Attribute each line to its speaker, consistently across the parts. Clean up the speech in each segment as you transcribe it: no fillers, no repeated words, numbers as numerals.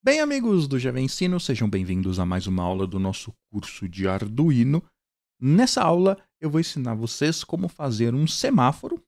Speaker 1: Bem, amigos do GV Ensino, sejam bem-vindos a mais uma aula do nosso curso de Arduino. Nessa aula, eu vou ensinar vocês como fazer um semáforo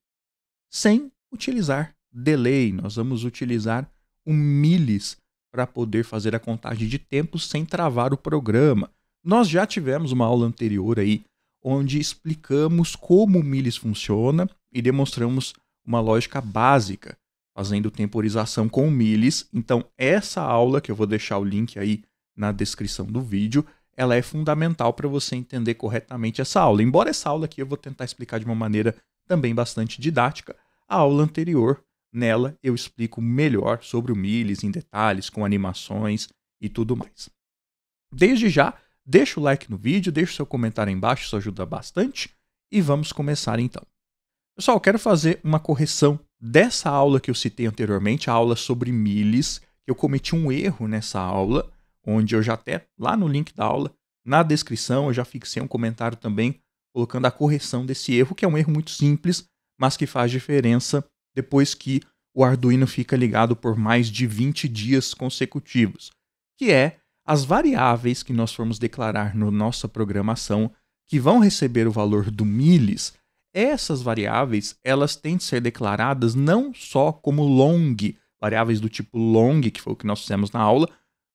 Speaker 1: sem utilizar delay. Nós vamos utilizar um milis para poder fazer a contagem de tempo sem travar o programa. Nós já tivemos uma aula anterior aí, onde explicamos como o milis funciona e demonstramos uma lógica básica, fazendo temporização com o milis. Então, essa aula, que eu vou deixar o link aí na descrição do vídeo, ela é fundamental para você entender corretamente essa aula. Embora essa aula aqui eu vou tentar explicar de uma maneira também bastante didática, a aula anterior, nela eu explico melhor sobre o milis em detalhes, com animações e tudo mais. Desde já, deixa o like no vídeo, deixa o seu comentário aí embaixo, isso ajuda bastante. E vamos começar então. Pessoal, eu quero fazer uma correção dessa aula que eu citei anteriormente, a aula sobre milis. Eu cometi um erro nessa aula, onde eu já até, lá no link da aula, na descrição, eu já fixei um comentário também, colocando a correção desse erro, que é um erro muito simples, mas que faz diferença depois que o Arduino fica ligado por mais de 20 dias consecutivos, que é as variáveis que nós formos declarar na nossa programação, que vão receber o valor do milis. Essas variáveis, elas têm de ser declaradas não só como long, variáveis do tipo long, que foi o que nós fizemos na aula,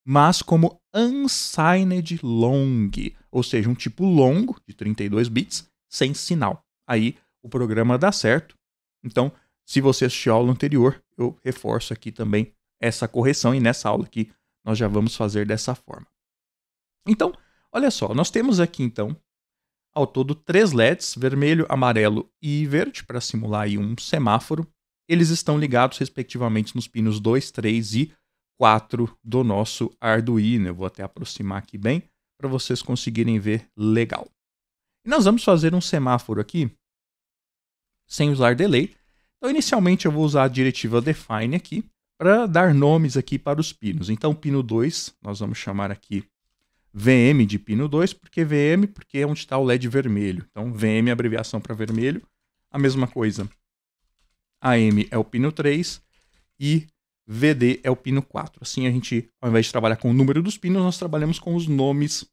Speaker 1: mas como unsigned long, ou seja, um tipo longo de 32 bits sem sinal. Aí o programa dá certo. Então, se você assistiu a aula anterior, eu reforço aqui também essa correção e nessa aula aqui nós já vamos fazer dessa forma. Então, olha só, nós temos aqui então ao todo 3 LEDs, vermelho, amarelo e verde, para simular aí um semáforo. Eles estão ligados respectivamente nos pinos 2, 3 e 4 do nosso Arduino. Eu vou até aproximar aqui bem para vocês conseguirem ver legal. E nós vamos fazer um semáforo aqui sem usar delay. Então, inicialmente eu vou usar a diretiva define aqui para dar nomes aqui para os pinos. Então, pino 2, nós vamos chamar aqui VM de pino 2, porque VM porque é onde está o LED vermelho. Então, VM é abreviação para vermelho. A mesma coisa, AM é o pino 3 e VD é o pino 4. Assim, a gente, ao invés de trabalhar com o número dos pinos, nós trabalhamos com os nomes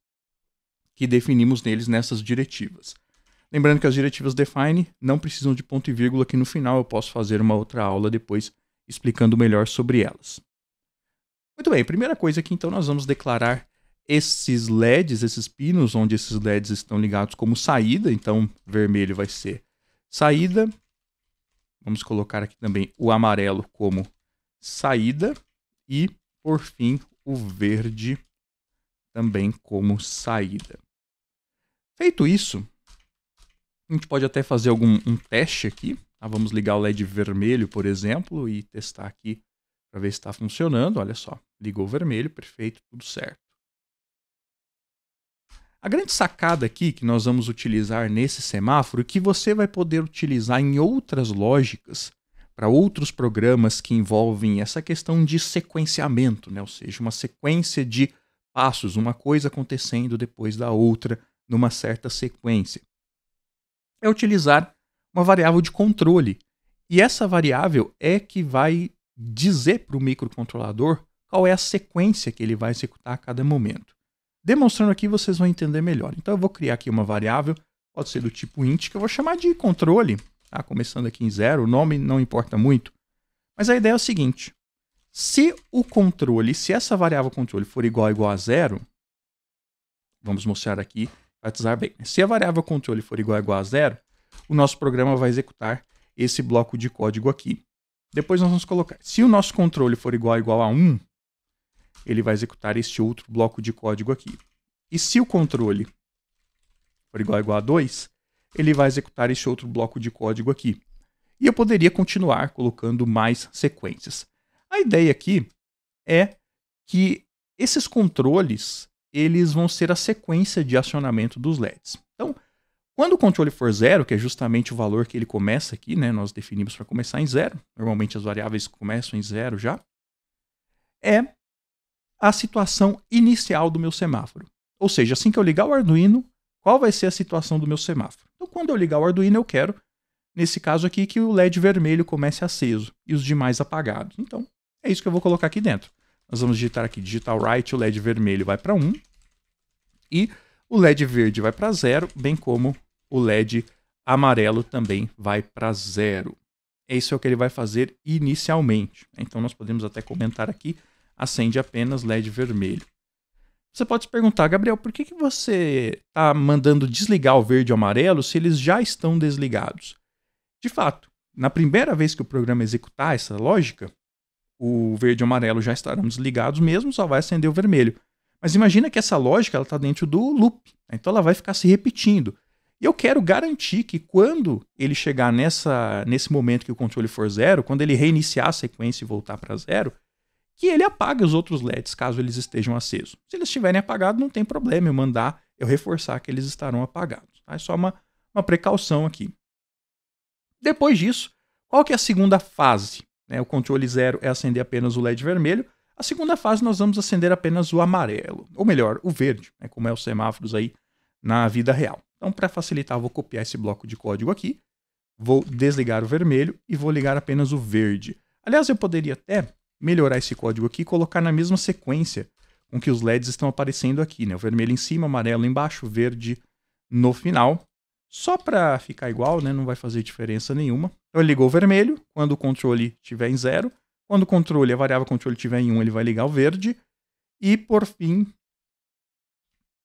Speaker 1: que definimos neles nessas diretivas. Lembrando que as diretivas define não precisam de ponto e vírgula aqui no final. Eu posso fazer uma outra aula depois explicando melhor sobre elas. Muito bem, primeira coisa aqui, então, nós vamos declarar esses LEDs, esses pinos, onde esses LEDs estão ligados como saída. Então, vermelho vai ser saída. Vamos colocar aqui também o amarelo como saída. E, por fim, o verde também como saída. Feito isso, a gente pode até fazer um teste aqui. Tá? Vamos ligar o LED vermelho, por exemplo, e testar aqui para ver se está funcionando. Olha só, ligou o vermelho, perfeito, tudo certo. A grande sacada aqui que nós vamos utilizar nesse semáforo, que você vai poder utilizar em outras lógicas, para outros programas que envolvem essa questão de sequenciamento, né? Ou seja, uma sequência de passos, uma coisa acontecendo depois da outra, numa certa sequência. É utilizar uma variável de controle. E essa variável é que vai dizer para o microcontrolador qual é a sequência que ele vai executar a cada momento. Demonstrando aqui, vocês vão entender melhor. Então, eu vou criar aqui uma variável, pode ser do tipo int, que eu vou chamar de controle. Tá? Começando aqui em 0, o nome não importa muito. Mas a ideia é o seguinte. Se essa variável controle for igual a 0, vamos mostrar aqui, batizar bem. Se a variável controle for igual a 0, o nosso programa vai executar esse bloco de código aqui. Depois nós vamos colocar, se o nosso controle for igual a 1, ele vai executar este outro bloco de código aqui. E se o controle for igual a 2, ele vai executar este outro bloco de código aqui. E eu poderia continuar colocando mais sequências. A ideia aqui é que esses controles, eles vão ser a sequência de acionamento dos LEDs. Então, quando o controle for 0, que é justamente o valor que ele começa aqui, né, nós definimos para começar em 0, normalmente as variáveis começam em 0 já, é a situação inicial do meu semáforo. Ou seja, assim que eu ligar o Arduino, qual vai ser a situação do meu semáforo? Então, quando eu ligar o Arduino, eu quero, nesse caso aqui, que o LED vermelho comece aceso e os demais apagados. Então, é isso que eu vou colocar aqui dentro. Nós vamos digitar aqui, digital right, o LED vermelho vai para 1 e o LED verde vai para 0, bem como o LED amarelo também vai para 0. Isso é o que ele vai fazer inicialmente. Então nós podemos até comentar aqui, acende apenas LED vermelho. Você pode se perguntar, Gabriel, por que você está mandando desligar o verde e o amarelo se eles já estão desligados? De fato, na primeira vez que o programa executar essa lógica, o verde e o amarelo já estarão desligados mesmo, só vai acender o vermelho. Mas imagina que essa lógica está dentro do loop, né? Então ela vai ficar se repetindo. E eu quero garantir que quando ele chegar nesse momento que o controle for 0, quando ele reiniciar a sequência e voltar para 0, que ele apague os outros LEDs, caso eles estejam acesos. Se eles estiverem apagados, não tem problema eu reforçar que eles estarão apagados. Tá? É só uma precaução aqui. Depois disso, qual que é a segunda fase? O controle 0 é acender apenas o LED vermelho. A segunda fase nós vamos acender apenas o amarelo, ou melhor, o verde, como é os semáforos aí na vida real. Então, para facilitar, eu vou copiar esse bloco de código aqui, vou desligar o vermelho e vou ligar apenas o verde. Aliás, eu poderia até melhorar esse código aqui e colocar na mesma sequência com que os LEDs estão aparecendo aqui, O vermelho em cima, o amarelo embaixo, o verde no final. Só para ficar igual, não vai fazer diferença nenhuma. Então, ele ligou o vermelho, quando o controle estiver em 0. Quando a variável controle estiver em 1, ele vai ligar o verde. E, por fim,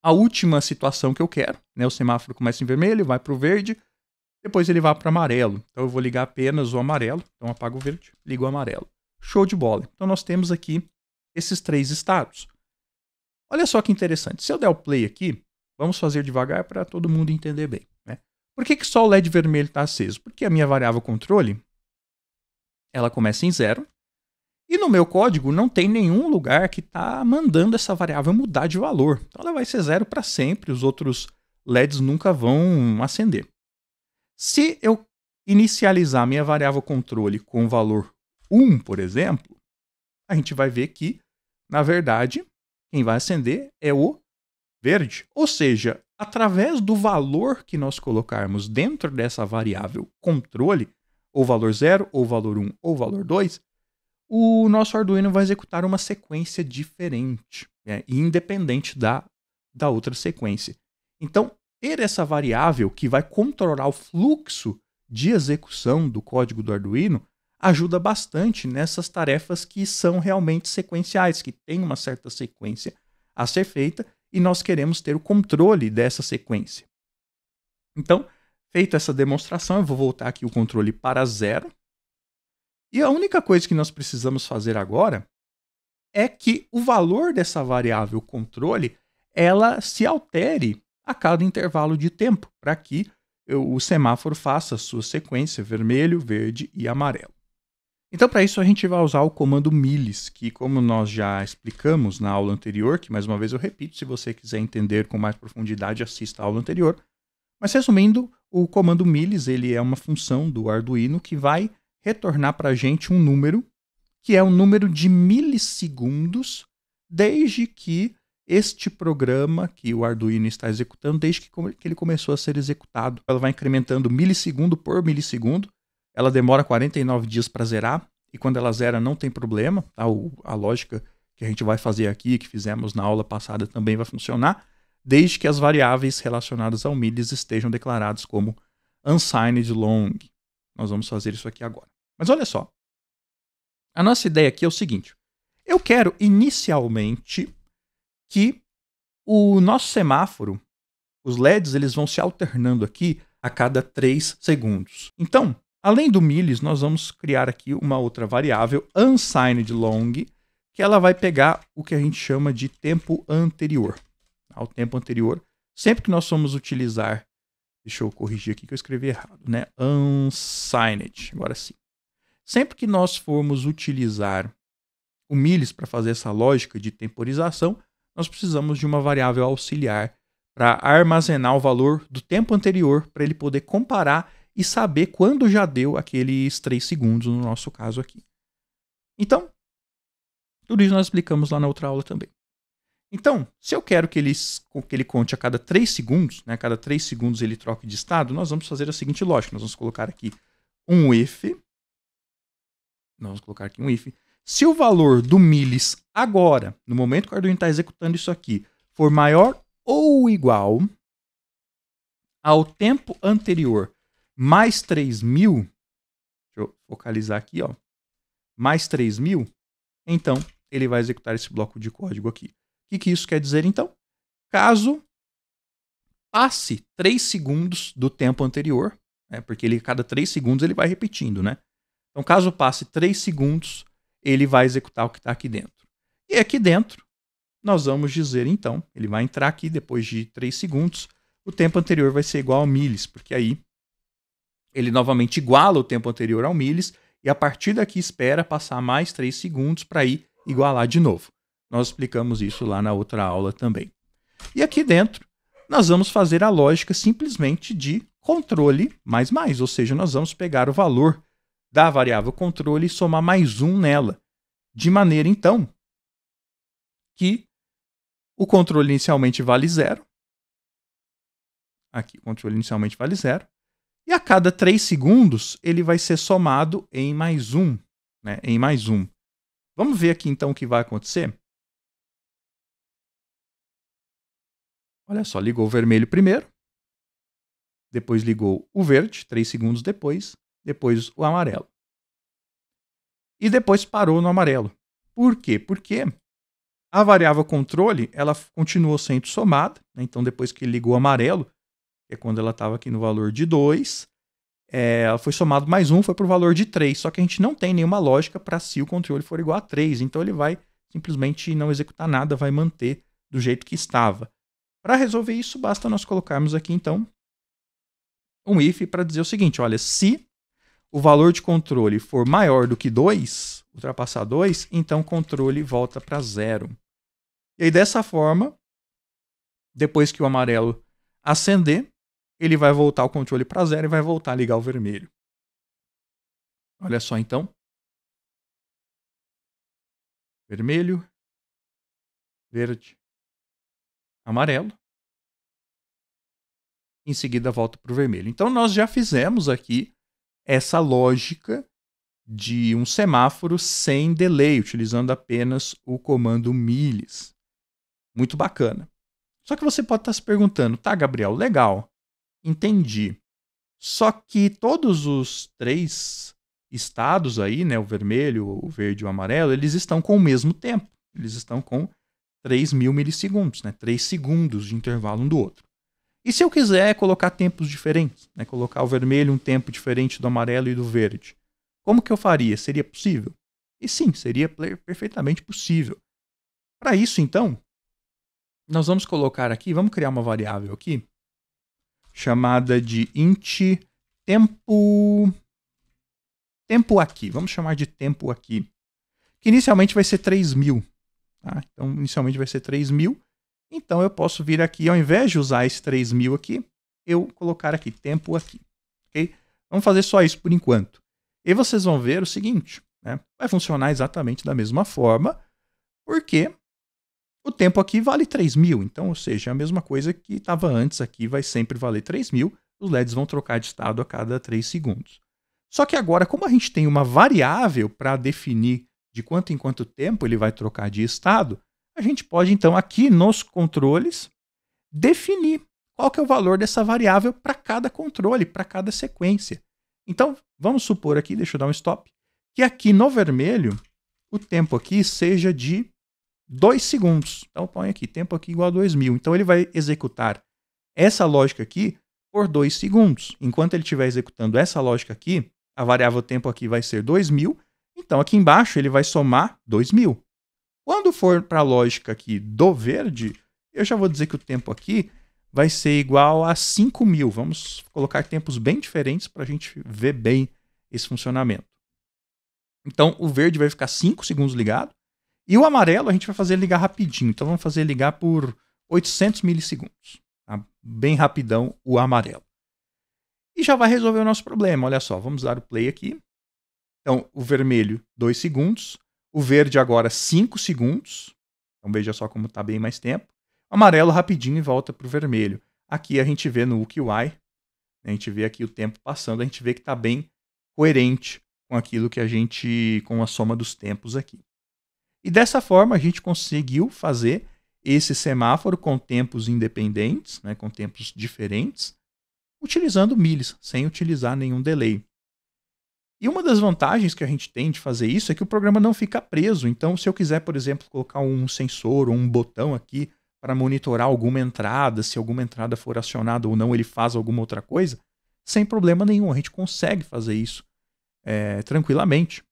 Speaker 1: a última situação que eu quero, o semáforo começa em vermelho, vai para o verde, depois ele vai para o amarelo. Então, eu vou ligar apenas o amarelo. Então, apago o verde, ligo o amarelo. Show de bola. Então, nós temos aqui esses 3 estados. Olha só que interessante. Se eu der o play aqui, vamos fazer devagar para todo mundo entender bem. Por que só o LED vermelho está aceso? Porque a minha variável controle, ela começa em 0. E no meu código não tem nenhum lugar que está mandando essa variável mudar de valor. Então ela vai ser 0 para sempre, os outros LEDs nunca vão acender. Se eu inicializar minha variável controle com o valor 1, por exemplo, a gente vai ver que, na verdade, quem vai acender é o verde. Ou seja, através do valor que nós colocarmos dentro dessa variável controle, ou valor 0, ou valor 1, ou valor 2, o nosso Arduino vai executar uma sequência diferente, independente da outra sequência. Então, ter essa variável que vai controlar o fluxo de execução do código do Arduino ajuda bastante nessas tarefas que são realmente sequenciais, que têm uma certa sequência a ser feita e nós queremos ter o controle dessa sequência. Então, feita essa demonstração, eu vou voltar aqui o controle para 0. E a única coisa que nós precisamos fazer agora é que o valor dessa variável controle ela se altere a cada intervalo de tempo, para que o semáforo faça a sua sequência vermelho, verde e amarelo. Então, para isso, a gente vai usar o comando milis, que como nós já explicamos na aula anterior, que mais uma vez eu repito, se você quiser entender com mais profundidade, assista a aula anterior. Mas resumindo, o comando milis ele é uma função do Arduino que vai retornar para a gente um número, que é um número de milissegundos, desde que este programa que o Arduino está executando, desde que ele começou a ser executado. Ela vai incrementando milissegundo por milissegundo. Ela demora 49 dias para zerar, e quando ela zera não tem problema. Tá? A lógica que a gente vai fazer aqui, que fizemos na aula passada, também vai funcionar, desde que as variáveis relacionadas ao milis estejam declaradas como unsigned long. Nós vamos fazer isso aqui agora. Mas olha só, a nossa ideia aqui é o seguinte. Eu quero inicialmente que o nosso semáforo, os LEDs, eles vão se alternando aqui a cada 3 segundos. Então, além do milis, nós vamos criar aqui uma outra variável, unsigned long, que ela vai pegar o que a gente chama de tempo anterior. O tempo anterior, sempre que nós formos utilizar, deixa eu corrigir aqui que eu escrevi errado, unsigned, agora sim. Sempre que nós formos utilizar o milis para fazer essa lógica de temporização, nós precisamos de uma variável auxiliar para armazenar o valor do tempo anterior para ele poder comparar e saber quando já deu aqueles 3 segundos no nosso caso aqui. Então, tudo isso nós explicamos lá na outra aula também. Então, se eu quero que ele conte a cada 3 segundos, a cada 3 segundos ele troque de estado, nós vamos fazer a seguinte lógica. Nós vamos colocar aqui um if. Se o valor do milis agora, no momento que o Arduino está executando isso aqui, for maior ou igual ao tempo anterior mais 3.000, deixa eu focalizar aqui, ó, mais 3.000, então ele vai executar esse bloco de código aqui. O que isso quer dizer, então? Caso passe 3 segundos do tempo anterior, né, porque ele, cada 3 segundos ele vai repetindo, né? Então, caso passe 3 segundos, ele vai executar o que está aqui dentro. E aqui dentro, nós vamos dizer, então, ele vai entrar aqui depois de 3 segundos, o tempo anterior vai ser igual ao milis, porque aí ele novamente iguala o tempo anterior ao milis, e a partir daqui espera passar mais 3 segundos para ir igualar de novo. Nós explicamos isso lá na outra aula também. E aqui dentro, nós vamos fazer a lógica simplesmente de controle mais, ou seja, nós vamos pegar o valor da variável controle e somar mais 1 nela, de maneira, então, que o controle inicialmente vale 0. Aqui, o controle inicialmente vale 0. E a cada 3 segundos, ele vai ser somado em mais 1. Né? Em mais 1. Vamos ver aqui, então, o que vai acontecer? Olha só, ligou o vermelho primeiro. Depois ligou o verde, 3 segundos depois o amarelo. E depois parou no amarelo. Por quê? Porque a variável controle, ela continuou sendo somada, né? Então depois que ligou o amarelo, que é quando ela estava aqui no valor de 2, ela foi somado mais 1, foi para o valor de 3, só que a gente não tem nenhuma lógica para se o controle for igual a 3, então ele vai simplesmente não executar nada, vai manter do jeito que estava. Para resolver isso, basta nós colocarmos aqui, então, um if para dizer o seguinte, olha, se o valor de controle for maior do que 2, ultrapassar 2, então o controle volta para 0. E aí, dessa forma, depois que o amarelo acender, ele vai voltar o controle para 0 e vai voltar a ligar o vermelho. Olha só, então. Vermelho, verde, amarelo. Em seguida, volta para o vermelho. Então, nós já fizemos aqui essa lógica de um semáforo sem delay, utilizando apenas o comando milis. Muito bacana. Só que você pode estar se perguntando, tá, Gabriel, legal, entendi. Só que todos os 3 estados aí, né, o vermelho, o verde e o amarelo, eles estão com o mesmo tempo. Eles estão com 3.000 milissegundos, né, 3 segundos de intervalo um do outro. E se eu quiser colocar tempos diferentes, né, colocar o vermelho um tempo diferente do amarelo e do verde, como que eu faria? Seria possível? E sim, seria perfeitamente possível. Para isso, então, nós vamos colocar aqui, vamos criar uma variável aqui, chamada de int tempo aqui. Vamos chamar de tempo aqui. Que inicialmente vai ser 3.000. Tá? Então, inicialmente vai ser 3.000. Então, eu posso vir aqui, ao invés de usar esse 3.000 aqui, eu colocar aqui, tempo aqui. Okay? Vamos fazer só isso por enquanto. E vocês vão ver o seguinte, né? Vai funcionar exatamente da mesma forma, porque o tempo aqui vale 3.000. Então, ou seja, a mesma coisa que estava antes aqui vai sempre valer 3.000. Os LEDs vão trocar de estado a cada 3 segundos. Só que agora, como a gente tem uma variável para definir de quanto em quanto tempo ele vai trocar de estado, a gente pode, então, aqui nos controles, definir qual que é o valor dessa variável para cada controle, para cada sequência. Então, vamos supor aqui, deixa eu dar um stop, que aqui no vermelho, o tempo aqui seja de 2 segundos. Então, põe aqui, tempo aqui igual a 2.000. Então, ele vai executar essa lógica aqui por 2 segundos. Enquanto ele estiver executando essa lógica aqui, a variável tempo aqui vai ser 2.000. Então, aqui embaixo, ele vai somar 2.000. Quando for para a lógica aqui do verde, eu já vou dizer que o tempo aqui vai ser igual a 5.000. Vamos colocar tempos bem diferentes para a gente ver bem esse funcionamento. Então, o verde vai ficar 5 segundos ligado. E o amarelo a gente vai fazer ligar rapidinho. Então, vamos fazer ligar por 800 milissegundos. Tá? Bem rapidão o amarelo. E já vai resolver o nosso problema. Olha só, vamos dar o play aqui. Então, o vermelho, 2 segundos. O verde agora, 5 segundos. Então, veja só como está bem mais tempo. O amarelo rapidinho e volta para o vermelho. Aqui a gente vê no UQI, a gente vê aqui o tempo passando, a gente vê que está bem coerente aquilo que a gente, com a soma dos tempos aqui. E dessa forma a gente conseguiu fazer esse semáforo com tempos independentes, né, com tempos diferentes, utilizando millis, sem utilizar nenhum delay. E uma das vantagens que a gente tem de fazer isso é que o programa não fica preso. Então, se eu quiser, por exemplo, colocar um sensor ou um botão aqui para monitorar alguma entrada, se alguma entrada for acionada ou não, ele faz alguma outra coisa, sem problema nenhum. A gente consegue fazer isso tranquilamente.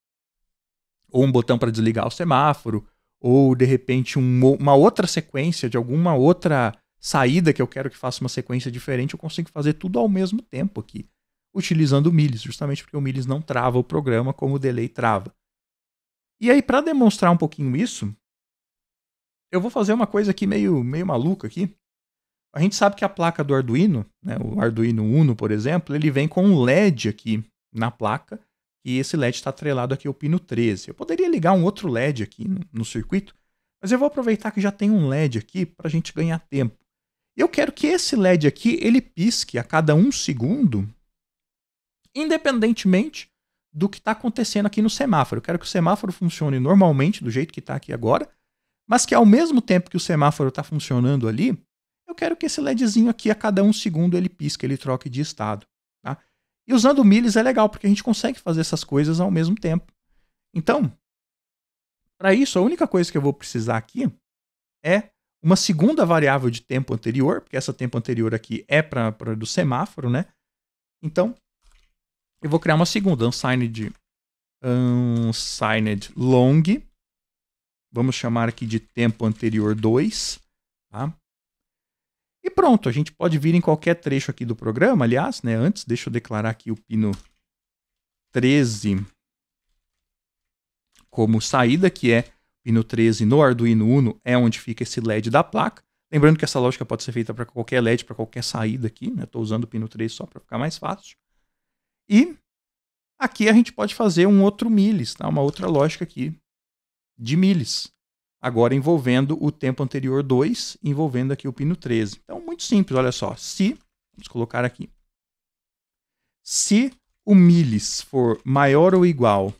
Speaker 1: Ou um botão para desligar o semáforo, ou de repente uma outra sequência de alguma outra saída que eu quero que faça uma sequência diferente, eu consigo fazer tudo ao mesmo tempo aqui, utilizando o millis, justamente porque o millis não trava o programa como o delay trava. E aí, para demonstrar um pouquinho isso, eu vou fazer uma coisa aqui meio maluca aqui. A gente sabe que a placa do Arduino, né, o Arduino Uno, por exemplo, ele vem com um LED aqui na placa, e esse LED está atrelado aqui ao pino 13. Eu poderia ligar um outro LED aqui no circuito, mas eu vou aproveitar que já tem um LED aqui para a gente ganhar tempo. Eu quero que esse LED aqui, ele pisque a cada 1 segundo, independentemente do que está acontecendo aqui no semáforo. Eu quero que o semáforo funcione normalmente, do jeito que está aqui agora, mas que ao mesmo tempo que o semáforo está funcionando ali, eu quero que esse LEDzinho aqui, a cada 1 segundo, ele pisque, ele troque de estado. Tá? E usando o millis é legal, porque a gente consegue fazer essas coisas ao mesmo tempo. Então, para isso, a única coisa que eu vou precisar aqui é uma segunda variável de tempo anterior, porque essa tempo anterior aqui é para do semáforo, né? Então, eu vou criar uma segunda, unsigned long. Vamos chamar aqui de tempo anterior 2. Tá? E pronto, a gente pode vir em qualquer trecho aqui do programa. Aliás, né, antes, deixa eu declarar aqui o pino 13 como saída, que é pino 13 no Arduino Uno, é onde fica esse LED da placa. Lembrando que essa lógica pode ser feita para qualquer LED, para qualquer saída aqui. Estou usando o pino 13 só para ficar mais fácil. E aqui a gente pode fazer um outro millis, tá? Uma outra lógica aqui de millis. Agora envolvendo o tempo anterior 2, envolvendo aqui o pino 13. Então, muito simples, olha só. Vamos colocar aqui. Se o millis for maior ou igual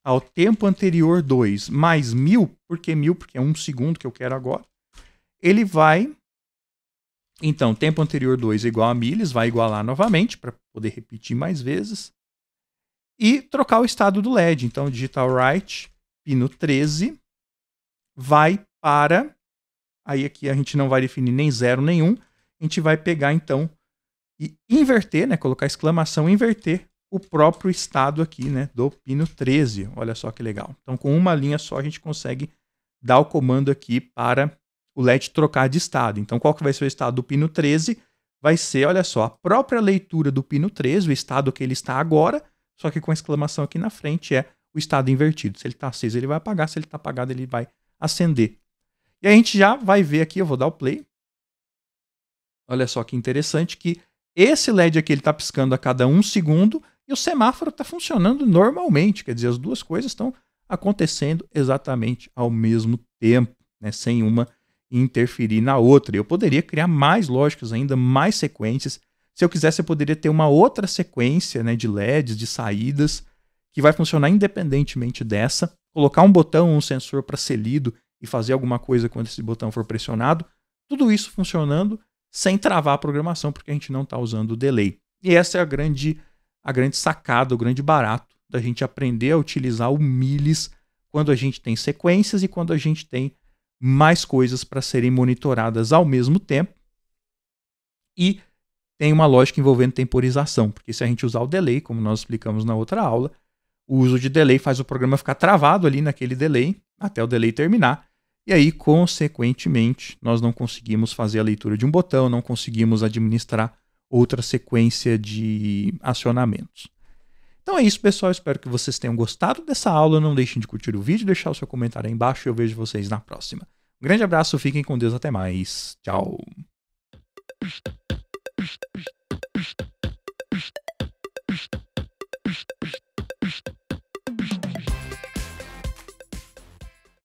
Speaker 1: ao tempo anterior 2 mais 1000, por que 1000? Porque é 1 segundo que eu quero agora. Ele vai, então, tempo anterior 2 igual a millis, vai igualar novamente, para poder repetir mais vezes. E trocar o estado do LED. Então, digital write, pino 13, vai para... Aí aqui a gente não vai definir nem 0 nenhum. A gente vai pegar, então, e inverter, né? Colocar exclamação, inverter o próprio estado aqui, né? Do pino 13. Olha só que legal. Então, com uma linha só, a gente consegue dar o comando aqui para o LED trocar de estado. Então, qual que vai ser o estado do pino 13? Vai ser, olha só, a própria leitura do pino 13, o estado que ele está agora, só que com a exclamação aqui na frente é o estado invertido. Se ele está aceso, ele vai apagar. Se ele está apagado, ele vai acender. E a gente já vai ver aqui, eu vou dar o play. Olha só que interessante que esse LED aqui está piscando a cada 1 segundo e o semáforo está funcionando normalmente. Quer dizer, as duas coisas estão acontecendo exatamente ao mesmo tempo, né, sem uma interferir na outra. Eu poderia criar mais lógicas ainda, mais sequências. Se eu quisesse, eu poderia ter uma outra sequência, né, de LEDs, de saídas, que vai funcionar independentemente dessa. Colocar um botão, um sensor para ser lido e fazer alguma coisa quando esse botão for pressionado. Tudo isso funcionando sem travar a programação, porque a gente não está usando o delay. E essa é a grande sacada, o grande barato da gente aprender a utilizar o millis quando a gente tem sequências e quando a gente tem mais coisas para serem monitoradas ao mesmo tempo. E tem uma lógica envolvendo temporização, porque se a gente usar o delay, como nós explicamos na outra aula, o uso de delay faz o programa ficar travado ali naquele delay, até o delay terminar, e aí, consequentemente, nós não conseguimos fazer a leitura de um botão, não conseguimos administrar outra sequência de acionamentos. Então é isso, pessoal. Espero que vocês tenham gostado dessa aula. Não deixem de curtir o vídeo, deixar o seu comentário aí embaixo e eu vejo vocês na próxima. Um grande abraço, fiquem com Deus, até mais. Tchau!